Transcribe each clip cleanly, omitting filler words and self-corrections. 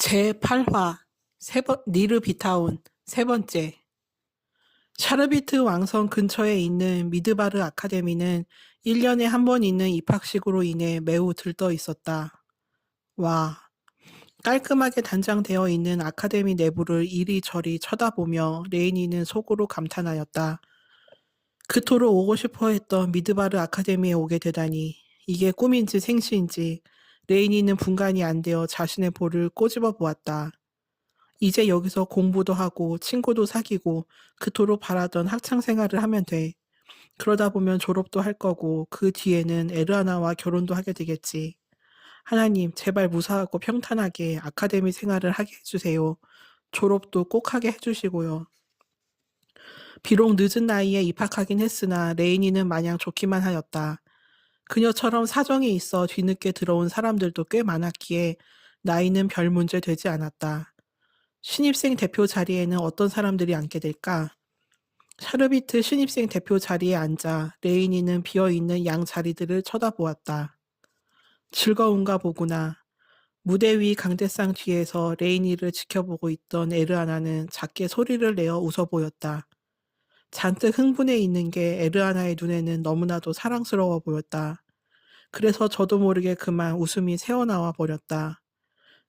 제8화 니르비타운 세 번째. 샤르비트 왕성 근처에 있는 미드바르 아카데미는 1년에 한 번 있는 입학식으로 인해 매우 들떠 있었다. 와, 깔끔하게 단장되어 있는 아카데미 내부를 이리저리 쳐다보며 레이니는 속으로 감탄하였다. 그토록 오고 싶어 했던 미드바르 아카데미에 오게 되다니 이게 꿈인지 생시인지 레이니는 분간이 안 되어 자신의 볼을 꼬집어 보았다. 이제 여기서 공부도 하고 친구도 사귀고 그토록 바라던 학창 생활을 하면 돼. 그러다 보면 졸업도 할 거고 그 뒤에는 에르아나와 결혼도 하게 되겠지. 하나님, 제발 무사하고 평탄하게 아카데미 생활을 하게 해주세요. 졸업도 꼭 하게 해주시고요. 비록 늦은 나이에 입학하긴 했으나 레이니는 마냥 좋기만 하였다. 그녀처럼 사정이 있어 뒤늦게 들어온 사람들도 꽤 많았기에 나이는 별 문제 되지 않았다. 신입생 대표 자리에는 어떤 사람들이 앉게 될까? 샤르비트 신입생 대표 자리에 앉아 레이니는 비어있는 양 자리들을 쳐다보았다. 즐거운가 보구나. 무대 위 강대상 뒤에서 레이니를 지켜보고 있던 에르아나는 작게 소리를 내어 웃어 보였다. 잔뜩 흥분해 있는 게 에르아나의 눈에는 너무나도 사랑스러워 보였다. 그래서 저도 모르게 그만 웃음이 새어나와 버렸다.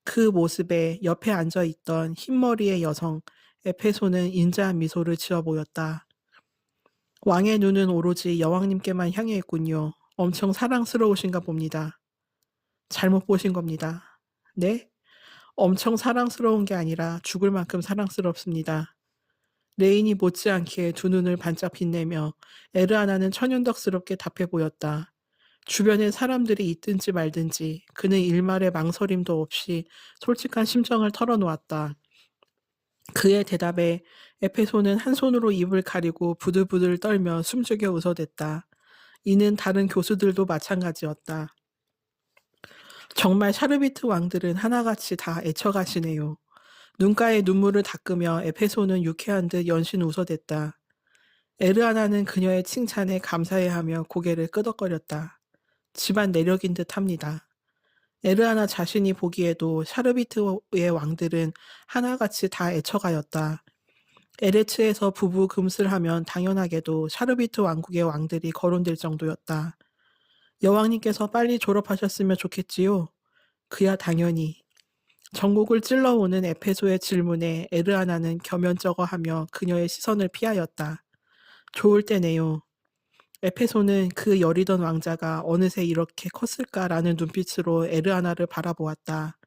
그 모습에 옆에 앉아있던 흰머리의 여성 에페소는 인자한 미소를 지어 보였다. 왕의 눈은 오로지 여왕님께만 향해 있군요. 엄청 사랑스러우신가 봅니다. 잘못 보신 겁니다. 네? 엄청 사랑스러운 게 아니라 죽을 만큼 사랑스럽습니다. 레인이 못지않게 두 눈을 반짝 빛내며 에르아나는 천연덕스럽게 답해 보였다. 주변에 사람들이 있든지 말든지 그는 일말의 망설임도 없이 솔직한 심정을 털어놓았다. 그의 대답에 에페소는 한 손으로 입을 가리고 부들부들 떨며 숨죽여 웃어댔다. 이는 다른 교수들도 마찬가지였다. 정말 샤르비트 왕들은 하나같이 다 애처가시네요. 눈가에 눈물을 닦으며 에페소는 유쾌한 듯 연신 웃어댔다. 에르아나는 그녀의 칭찬에 감사해하며 고개를 끄덕거렸다. 집안 내력인 듯 합니다. 에르아나 자신이 보기에도 샤르비트의 왕들은 하나같이 다 애처가였다. 에레츠에서 부부 금슬 하면 당연하게도 샤르비트 왕국의 왕들이 거론될 정도였다. 여왕님께서 빨리 졸업하셨으면 좋겠지요? 그야 당연히. 전국을 찔러오는 에페소의 질문에 에르아나는 겸연쩍어하며 그녀의 시선을 피하였다. 좋을 때네요. 에페소는 그 여리던 왕자가 어느새 이렇게 컸을까라는 눈빛으로 에르아나를 바라보았다.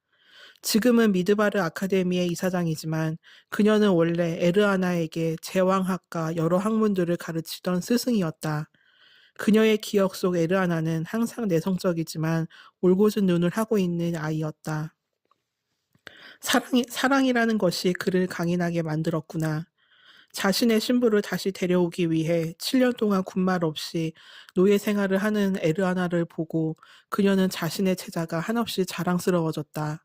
지금은 미드바르 아카데미의 이사장이지만 그녀는 원래 에르아나에게 제왕학과 여러 학문들을 가르치던 스승이었다. 그녀의 기억 속 에르아나는 항상 내성적이지만 올곧은 눈을 하고 있는 아이였다. 사랑이라는 것이 그를 강인하게 만들었구나. 자신의 신부를 다시 데려오기 위해 7년 동안 군말 없이 노예 생활을 하는 에르아나를 보고 그녀는 자신의 제자가 한없이 자랑스러워졌다.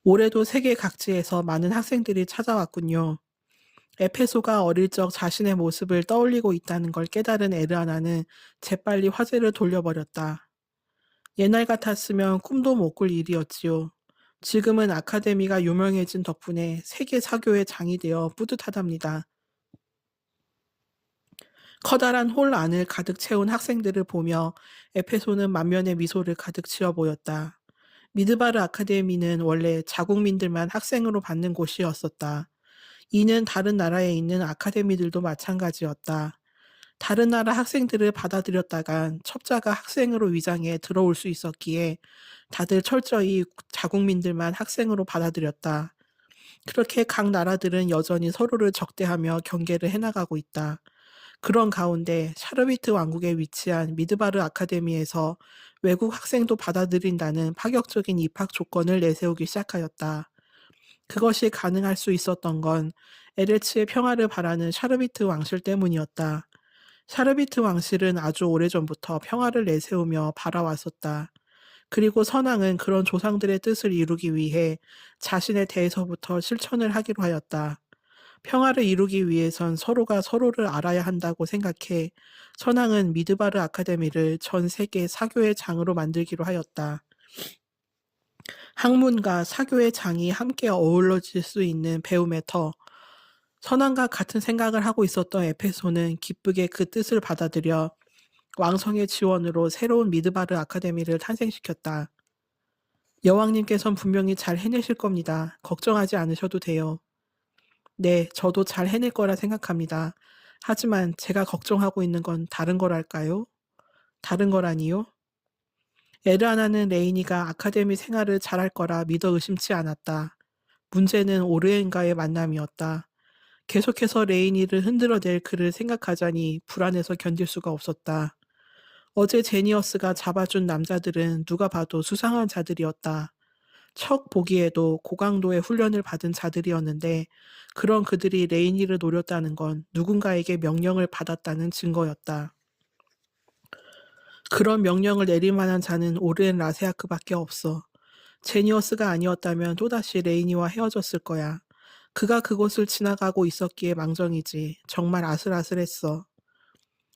올해도 세계 각지에서 많은 학생들이 찾아왔군요. 에페소가 어릴 적 자신의 모습을 떠올리고 있다는 걸 깨달은 에르아나는 재빨리 화제를 돌려버렸다. 옛날 같았으면 꿈도 못 꿀 일이었지요. 지금은 아카데미가 유명해진 덕분에 세계 사교의 장이 되어 뿌듯하답니다. 커다란 홀 안을 가득 채운 학생들을 보며 에페소는 만면의 미소를 가득 지어 보였다. 미드바르 아카데미는 원래 자국민들만 학생으로 받는 곳이었었다. 이는 다른 나라에 있는 아카데미들도 마찬가지였다. 다른 나라 학생들을 받아들였다간 첩자가 학생으로 위장해 들어올 수 있었기에 다들 철저히 자국민들만 학생으로 받아들였다. 그렇게 각 나라들은 여전히 서로를 적대하며 경계를 해나가고 있다. 그런 가운데 샤르비트 왕국에 위치한 미드바르 아카데미에서 외국 학생도 받아들인다는 파격적인 입학 조건을 내세우기 시작하였다. 그것이 가능할 수 있었던 건 에레츠의 평화를 바라는 샤르비트 왕실 때문이었다. 샤르비트 왕실은 아주 오래전부터 평화를 내세우며 바라왔었다. 그리고 선왕은 그런 조상들의 뜻을 이루기 위해 자신에 대해서부터 실천을 하기로 하였다. 평화를 이루기 위해선 서로가 서로를 알아야 한다고 생각해 선왕은 미드바르 아카데미를 전 세계 사교의 장으로 만들기로 하였다. 학문과 사교의 장이 함께 어우러질 수 있는 배움의 터. 선왕과 같은 생각을 하고 있었던 에페소는 기쁘게 그 뜻을 받아들여 왕성의 지원으로 새로운 미드바르 아카데미를 탄생시켰다. 여왕님께선 분명히 잘 해내실 겁니다. 걱정하지 않으셔도 돼요. 네, 저도 잘 해낼 거라 생각합니다. 하지만 제가 걱정하고 있는 건 다른 거랄까요? 다른 거라니요? 에르아나는 레이니가 아카데미 생활을 잘할 거라 믿어 의심치 않았다. 문제는 오르엔과의 만남이었다. 계속해서 레이니를 흔들어댈 그를 생각하자니 불안해서 견딜 수가 없었다. 어제 제니어스가 잡아준 남자들은 누가 봐도 수상한 자들이었다. 척 보기에도 고강도의 훈련을 받은 자들이었는데 그런 그들이 레이니를 노렸다는 건 누군가에게 명령을 받았다는 증거였다. 그런 명령을 내릴 만한 자는 오르엔 라세아크밖에 없어. 제니어스가 아니었다면 또다시 레이니와 헤어졌을 거야. 그가 그곳을 지나가고 있었기에 망정이지. 정말 아슬아슬했어.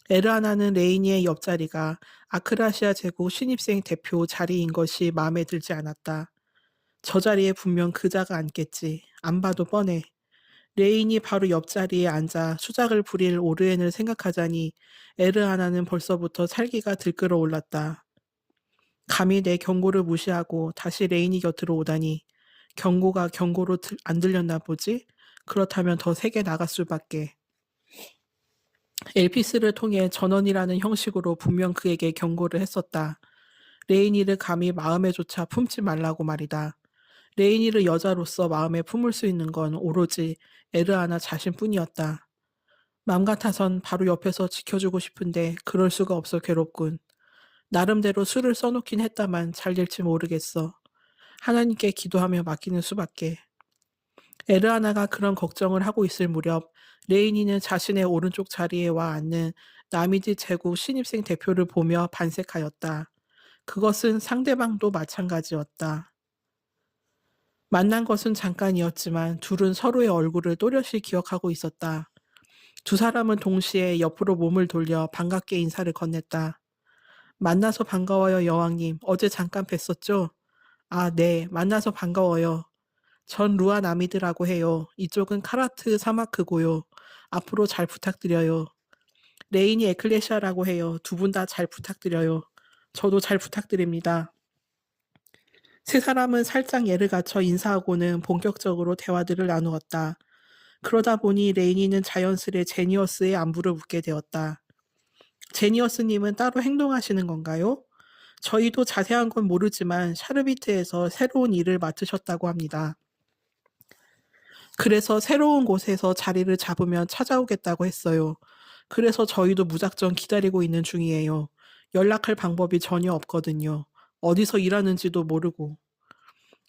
에르아나는 레이니의 옆자리가 아크라시아 제국 신입생 대표 자리인 것이 마음에 들지 않았다. 저 자리에 분명 그자가 앉겠지. 안 봐도 뻔해. 레인이 바로 옆자리에 앉아 수작을 부릴 오르엔을 생각하자니 에르아나는 벌써부터 살기가 들끓어 올랐다. 감히 내 경고를 무시하고 다시 레인이 곁으로 오다니 경고가 경고로 안 들렸나 보지? 그렇다면 더 세게 나갈 수밖에. 엘피스를 통해 전원이라는 형식으로 분명 그에게 경고를 했었다. 레이니를 감히 마음에조차 품지 말라고 말이다. 레이니를 여자로서 마음에 품을 수 있는 건 오로지 에르아나 자신뿐이었다. 맘 같아선 바로 옆에서 지켜주고 싶은데 그럴 수가 없어 괴롭군. 나름대로 수를 써놓긴 했다만 잘 될지 모르겠어. 하나님께 기도하며 맡기는 수밖에. 에르아나가 그런 걱정을 하고 있을 무렵 레이니는 자신의 오른쪽 자리에 와 앉는 나미디 제국 신입생 대표를 보며 반색하였다. 그것은 상대방도 마찬가지였다. 만난 것은 잠깐이었지만 둘은 서로의 얼굴을 또렷이 기억하고 있었다. 두 사람은 동시에 옆으로 몸을 돌려 반갑게 인사를 건넸다. 만나서 반가워요, 여왕님. 어제 잠깐 뵀었죠? 아, 네. 만나서 반가워요. 전 루아 나미드라고 해요. 이쪽은 카라트 사마크고요. 앞으로 잘 부탁드려요. 레이니 에클레시아라고 해요. 두 분 다 잘 부탁드려요. 저도 잘 부탁드립니다. 세 사람은 살짝 예를 갖춰 인사하고는 본격적으로 대화들을 나누었다. 그러다 보니 레이니는 자연스레 제니어스의 안부를 묻게 되었다. 제니어스님은 따로 행동하시는 건가요? 저희도 자세한 건 모르지만 샤르비트에서 새로운 일을 맡으셨다고 합니다. 그래서 새로운 곳에서 자리를 잡으면 찾아오겠다고 했어요. 그래서 저희도 무작정 기다리고 있는 중이에요. 연락할 방법이 전혀 없거든요. 어디서 일하는지도 모르고.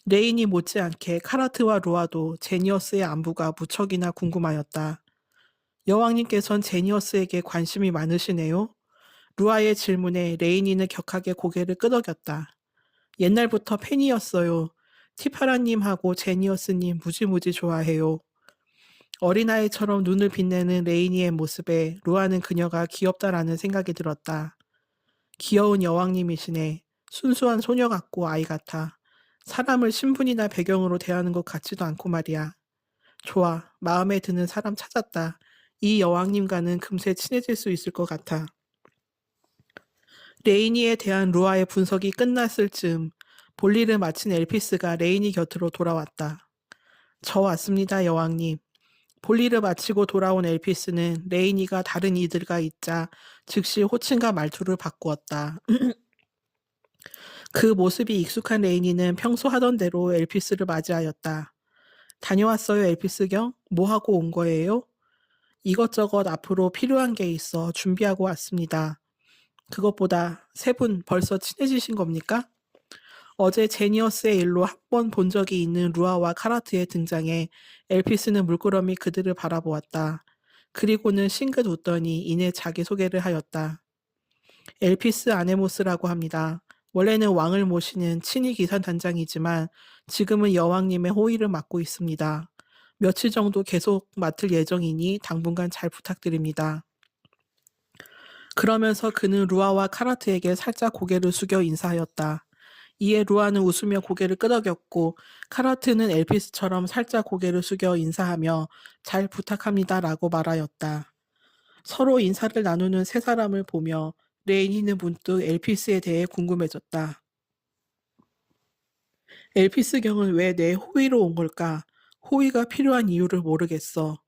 레인이 못지않게 카라트와 루아도 제니어스의 안부가 무척이나 궁금하였다. 여왕님께선 제니어스에게 관심이 많으시네요. 루아의 질문에 레인이는 격하게 고개를 끄덕였다. 옛날부터 팬이었어요. 티파라님하고 제니어스님 무지무지 좋아해요. 어린아이처럼 눈을 빛내는 레이니의 모습에 루아는 그녀가 귀엽다라는 생각이 들었다. 귀여운 여왕님이시네. 순수한 소녀 같고 아이 같아. 사람을 신분이나 배경으로 대하는 것 같지도 않고 말이야. 좋아. 마음에 드는 사람 찾았다. 이 여왕님과는 금세 친해질 수 있을 것 같아. 레이니에 대한 루아의 분석이 끝났을 즈음 볼일을 마친 엘피스가 레이니 곁으로 돌아왔다. 저 왔습니다, 여왕님. 볼일을 마치고 돌아온 엘피스는 레이니가 다른 이들과 있자 즉시 호칭과 말투를 바꾸었다. 그 모습이 익숙한 레이니는 평소 하던 대로 엘피스를 맞이하였다. 다녀왔어요, 엘피스 경? 뭐 하고 온 거예요? 이것저것 앞으로 필요한 게 있어 준비하고 왔습니다. 그것보다 세 분 벌써 친해지신 겁니까? 어제 제니어스의 일로 한 번 본 적이 있는 루아와 카라트의 등장에 엘피스는 물끄러미 그들을 바라보았다. 그리고는 싱긋 웃더니 이내 자기소개를 하였다. 엘피스 아네모스라고 합니다. 원래는 왕을 모시는 친위 기산 단장이지만 지금은 여왕님의 호위를 맡고 있습니다. 며칠 정도 계속 맡을 예정이니 당분간 잘 부탁드립니다. 그러면서 그는 루아와 카라트에게 살짝 고개를 숙여 인사하였다. 이에 루아는 웃으며 고개를 끄덕였고 카라트는 엘피스처럼 살짝 고개를 숙여 인사하며 잘 부탁합니다라고 말하였다. 서로 인사를 나누는 세 사람을 보며 레이니는 문득 엘피스에 대해 궁금해졌다. 엘피스 경은 왜 내 호위로 온 걸까? 호위가 필요한 이유를 모르겠어.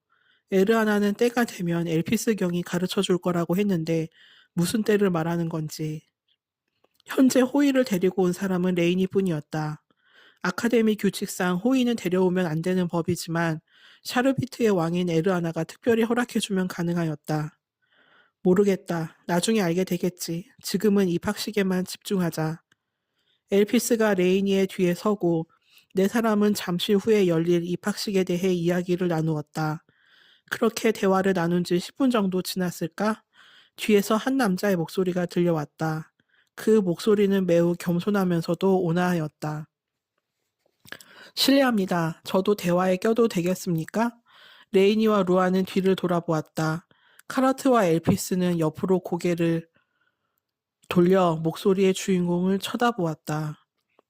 에르하나는 때가 되면 엘피스 경이 가르쳐 줄 거라고 했는데 무슨 때를 말하는 건지. 현재 호위를 데리고 온 사람은 레이니 뿐이었다. 아카데미 규칙상 호위는 데려오면 안 되는 법이지만 샤르비트의 왕인 에르하나가 특별히 허락해주면 가능하였다. 모르겠다. 나중에 알게 되겠지. 지금은 입학식에만 집중하자. 엘피스가 레이니의 뒤에 서고 네 사람은 잠시 후에 열릴 입학식에 대해 이야기를 나누었다. 그렇게 대화를 나눈 지 10분 정도 지났을까? 뒤에서 한 남자의 목소리가 들려왔다. 그 목소리는 매우 겸손하면서도 온화하였다. 실례합니다. 저도 대화에 껴도 되겠습니까? 레이니와 루아는 뒤를 돌아보았다. 카라트와 엘피스는 옆으로 고개를 돌려 목소리의 주인공을 쳐다보았다.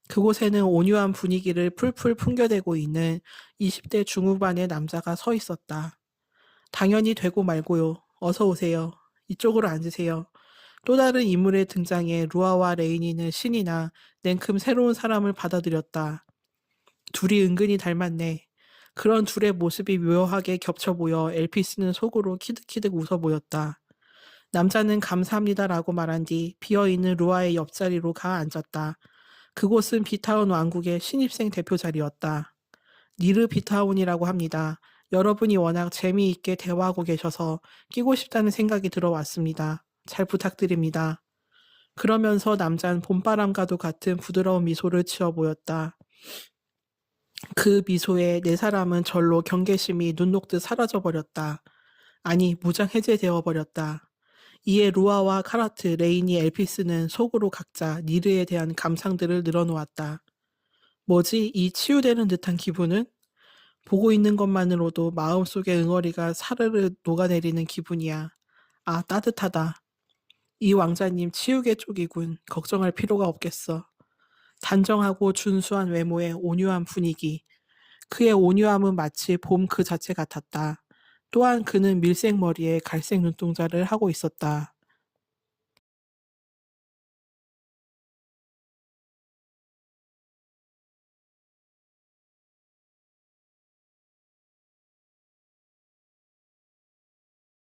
그곳에는 온유한 분위기를 풀풀 풍겨대고 있는 20대 중후반의 남자가 서 있었다. 당연히 되고 말고요. 어서 오세요. 이쪽으로 앉으세요. 또 다른 인물의 등장에 루아와 레이니는 신이 나 냉큼 새로운 사람을 받아들였다. 둘이 은근히 닮았네. 그런 둘의 모습이 묘하게 겹쳐 보여 엘피스는 속으로 키득키득 웃어 보였다. 남자는 감사합니다라고 말한 뒤 비어있는 루아의 옆자리로 가 앉았다. 그곳은 비타운 왕국의 신입생 대표 자리였다. 니르 비타운이라고 합니다. 여러분이 워낙 재미있게 대화하고 계셔서 끼고 싶다는 생각이 들어왔습니다. 잘 부탁드립니다. 그러면서 남자는 봄바람과도 같은 부드러운 미소를 지어 보였다. 그 미소에 네 사람은 절로 경계심이 눈 녹듯 사라져 버렸다. 아니, 무장 해제되어 버렸다. 이에 루아와 카라트, 레이니, 엘피스는 속으로 각자 니르에 대한 감상들을 늘어놓았다. 뭐지, 이 치유되는 듯한 기분은? 보고 있는 것만으로도 마음속의 응어리가 사르르 녹아내리는 기분이야. 아, 따뜻하다. 이 왕자님 치유계 쪽이군. 걱정할 필요가 없겠어. 단정하고 준수한 외모에 온유한 분위기. 그의 온유함은 마치 봄 그 자체 같았다. 또한 그는 밀색 머리에 갈색 눈동자를 하고 있었다.